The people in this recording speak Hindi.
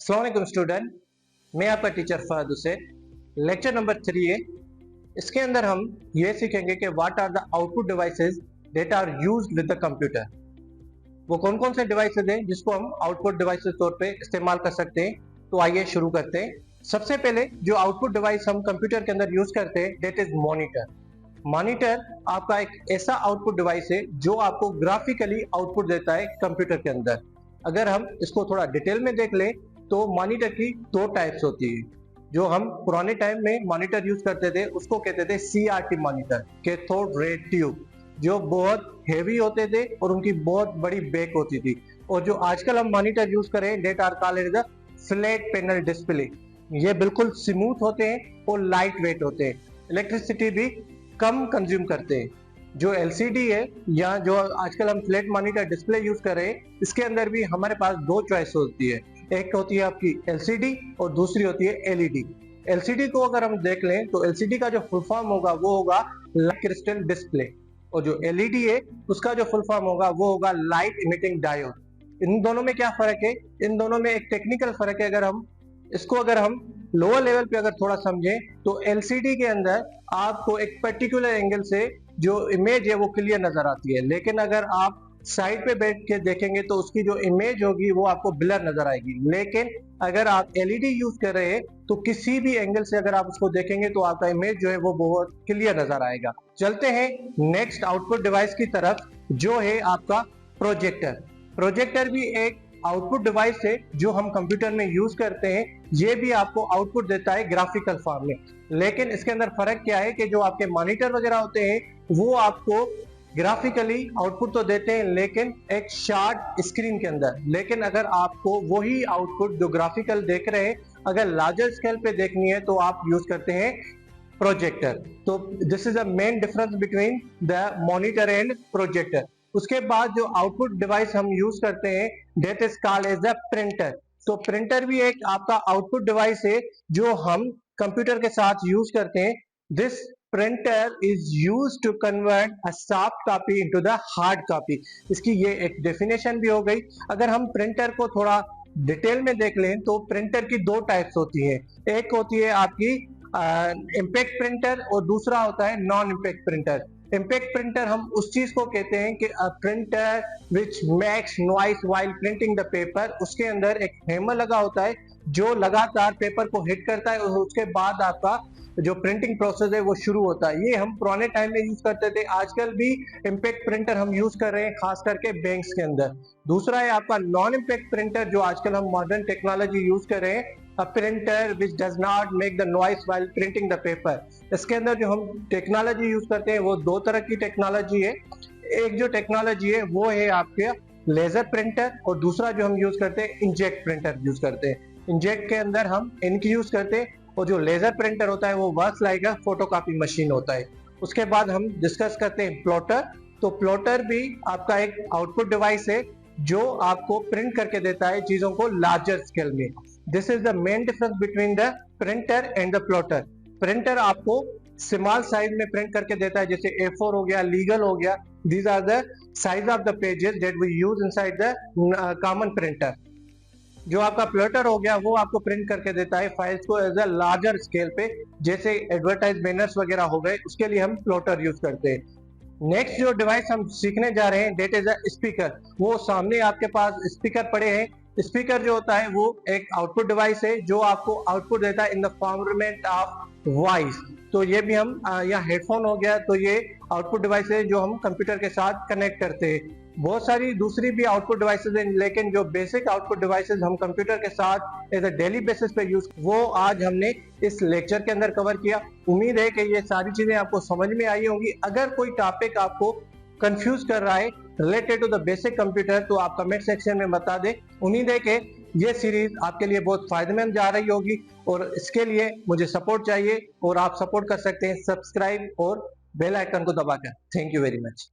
अस्सलाम वालेकुम स्टूडेंट, मैं आपका teacher Fahad Hussain. Lecture number 3 है। इसके अंदर हम ये सीखेंगे कि what are the output devices that are used with the computer. वो कौन कौन से डिवाइसेस हैं जिसको हम आउटपुट डिवाइसेस तौर पे इस्तेमाल कर सकते हैं। तो आइए शुरू करते हैं। सबसे पहले जो आउटपुट डिवाइस हम कंप्यूटर के अंदर यूज करते हैं दैट इज मॉनिटर। मॉनिटर आपका एक ऐसा आउटपुट डिवाइस है जो आपको ग्राफिकली आउटपुट देता है कंप्यूटर के अंदर। अगर हम इसको थोड़ा डिटेल में देख लें तो मॉनिटर की दो टाइप्स होती है। जो हम पुराने टाइम में मॉनिटर यूज करते थे उसको कहते थे CRT monitor, cathode ray tube, जो बहुत हेवी होते थे और उनकी बहुत बड़ी बैक होती थी। और जो आजकल हम मॉनिटर यूज करें that are called the flat panel display. ये बिल्कुल स्मूथ होते हैं और लाइट वेट होते हैं, इलेक्ट्रिसिटी भी कम कंज्यूम करते हैं। जो LCD है या जो आजकल हम फ्लैट मॉनिटर डिस्प्ले यूज कर रहे हैं, इसके अंदर भी हमारे पास दो चॉइस होती है। एक होती है आपकी LCD और दूसरी होती है LED। LCD को अगर हम देख लें तो LCD का जो फुल फॉर्म होगा वो होगा लाइट क्रिस्टल डिस्प्ले, और जो LED है उसका जो फुल फॉर्म होगा वो होगा लाइट इमिटिंग डायोड। इन दोनों में क्या फर्क है? इन दोनों में एक टेक्निकल फर्क है। अगर हम लोअर लेवल पे अगर थोड़ा समझें तो LCD के अंदर आपको एक पर्टिकुलर एंगल से जो इमेज है वो क्लियर नजर आती है, लेकिन अगर आप साइड पे बैठ के देखेंगे तो उसकी जो इमेज होगी वो आपको ब्लर नजर आएगी। लेकिन अगर आप LED यूज कर रहे हैं तो किसी भी एंगल से अगर आप उसको देखेंगे तो आपका इमेज जो है वो बहुत क्लियर नजर आएगा। चलते हैं नेक्स्ट आउटपुट डिवाइस की तरफ, जो है आपका प्रोजेक्टर। प्रोजेक्टर भी एक आउटपुट डिवाइस है जो हम कंप्यूटर में यूज करते हैं। ये भी आपको आउटपुट देता है ग्राफिकल फॉर्म में, लेकिन इसके अंदर फर्क क्या है कि जो आपके मॉनिटर वगैरह होते हैं वो आपको ग्राफिकली आउटपुट तो देते हैं लेकिन एक शार्ट स्क्रीन के अंदर। लेकिन अगर आपको वही आउटपुट जो ग्राफिकल देख रहे हैं अगर लार्जर स्केल पे देखनी है तो आप यूज करते हैं प्रोजेक्टर। तो this is a main difference between the monitor and projector. उसके बाद जो आउटपुट डिवाइस हम यूज करते हैं that is called as the printer. तो प्रिंटर भी एक आपका आउटपुट डिवाइस है जो हम कंप्यूटर के साथ यूज करते हैं। This printer is used to convert a soft copy into the hard copy। इसकी ये एक डेफिनेशन भी हो गई। अगर हम प्रिंटर को थोड़ा डिटेल में देख लें तो प्रिंटर की दो टाइप्स होती है। एक होती है आपकी इम्पैक्ट प्रिंटर और दूसरा होता है non impact printer. Impact printer हम उस चीज को कहते हैं कि printer which makes noise while printing the paper. उसके अंदर एक हैमर लगा होता है जो लगातार पेपर को हिट करता है और उसके बाद आपका जो प्रिंटिंग प्रोसेस है वो शुरू होता है। ये हम पुराने टाइम में यूज करते थे, आजकल भी इम्पैक्ट प्रिंटर हम यूज कर रहे हैं खास करके बैंक्स के अंदर। दूसरा है आपका नॉन इम्पैक्ट प्रिंटर जो आजकल हम मॉडर्न टेक्नोलॉजी यूज कर रहे हैं, a printer which does not make the noise while printing the paper. इसके अंदर जो हम टेक्नोलॉजी यूज करते हैं वो दो तरह की टेक्नोलॉजी है। एक जो टेक्नोलॉजी है वो है आपके लेजर प्रिंटर और दूसरा जो हम यूज करते हैं इंजेक्ट प्रिंटर यूज करते हैं। इंजेक्ट के अंदर हम इंक यूज करते हैं और जो लेजर प्रिंटर होता है वो वर्क्स लाइक अ फोटोकॉपी मशीन होता है। उसके बाद हम डिस्कस करते हैं प्लॉटर। तो प्लॉटर भी आपका एक आउटपुट डिवाइस है जो आपको प्रिंट करके देता है चीजों को लार्जर स्केल में। This is the main difference between the printer and the plotter. Printer आपको स्मॉल साइज में प्रिंट करके देता है, जैसे A4 हो गया, लीगल हो गया। These are the size of the pages that we use inside the common printer. जो आपका प्लॉटर हो गया वो आपको प्रिंट करके देता है फाइल्स को एज अ लार्जर स्केल पे, जैसे एडवर्टाइज बैनर्स वगैरह हो गए, उसके लिए हम प्लॉटर यूज करते हैं। नेक्स्ट जो डिवाइस हम सीखने जा रहे हैं दैट इज अ स्पीकर। वो सामने आपके पास स्पीकर पड़े हैं। स्पीकर जो होता है वो एक आउटपुट डिवाइस है जो आपको आउटपुट देता है in the format of voice. तो ये भी हम या हेडफोन हो गया, तो ये आउटपुट डिवाइस है जो हम कंप्यूटर के साथ कनेक्ट करते हैं। बहुत सारी दूसरी भी आउटपुट डिवाइसेज हैं, लेकिन जो बेसिक आउटपुट डिवाइसेज हम कंप्यूटर के साथ एज अ डेली बेसिस पे यूज वो आज हमने इस लेक्चर के अंदर कवर किया। उम्मीद है कि ये सारी चीजें आपको समझ में आई होंगी। अगर कोई टॉपिक आपको कंफ्यूज कर रहा है related to the basic computer तो आप कमेंट सेक्शन में बता दें। उम्मीद है कि ये सीरीज आपके लिए बहुत फायदेमंद जा रही होगी और इसके लिए मुझे सपोर्ट चाहिए और आप सपोर्ट कर सकते हैं सब्सक्राइब और बेल आइकन को दबाकर। Thank you very much.